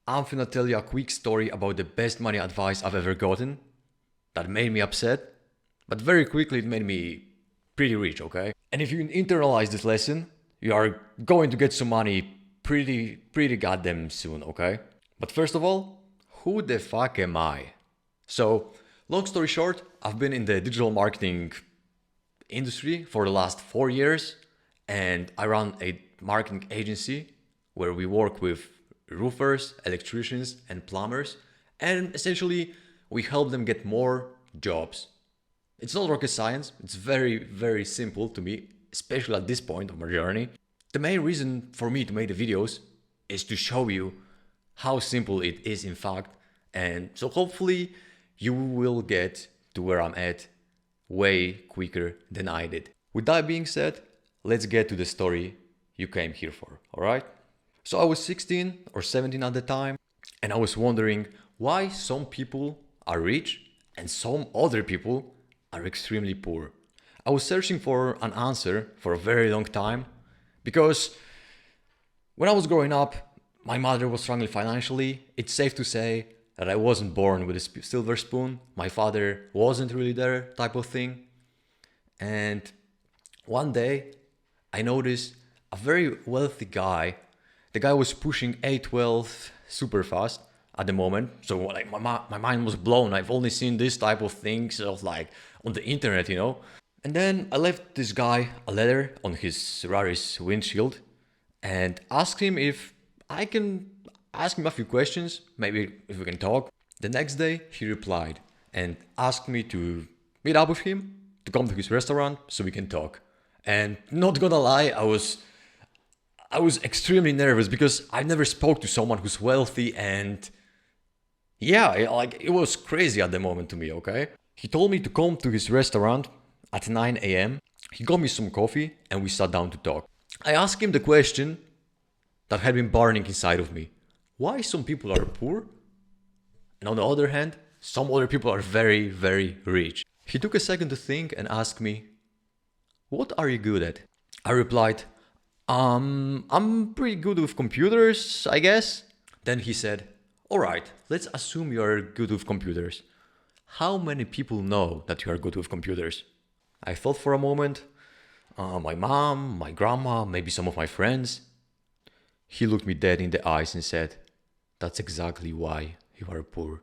I'm finna tell you a quick story about the best money advice I've ever gotten that made me upset, but very quickly it made me pretty rich, okay? And if you internalize this lesson, you are going to get some money pretty goddamn soon, okay? But first of all, who the fuck am I? So, long story short, I've been in the digital marketing industry for the last 4 years, and I run a marketing agency where we work with roofers, electricians, and plumbers, and essentially we help them get more jobs. It's not rocket science, it's very simple to me, especially at this point of my journey. The main reason for me to make the videos is to show you how simple it is in fact, and so hopefully you will get to where I'm at way quicker than I did. With that being said, let's get to the story you came here for, alright? So I was 16 or 17 at the time, and I was wondering why some people are rich and some other people are extremely poor. I was searching for an answer for a very long time because when I was growing up, my mother was struggling financially. It's safe to say that I wasn't born with a silver spoon. My father wasn't really there, type of thing. And one day, I noticed a very wealthy guy. The guy was pushing 812 super fast at the moment. So like my mind was blown. I've only seen this type of things of like on the internet, you know. And then I left this guy a letter on his Ferrari's windshield and asked him if I can ask him a few questions, maybe if we can talk. The next day he replied and asked me to meet up with him, to come to his restaurant so we can talk. And not gonna lie, I was extremely nervous because I never spoke to someone who's wealthy, and yeah, like it was crazy at the moment to me, okay? He told me to come to his restaurant at 9 a.m. He got me some coffee and we sat down to talk. I asked him the question that had been burning inside of me. Why some people are poor and on the other hand, some other people are very rich. He took a second to think and asked me, what are you good at? I replied, I'm pretty good with computers, I guess. Then he said, alright, let's assume you're good with computers. How many people know that you are good with computers? I thought for a moment, my mom, my grandma, maybe some of my friends. He looked me dead in the eyes and said, that's exactly why you are poor.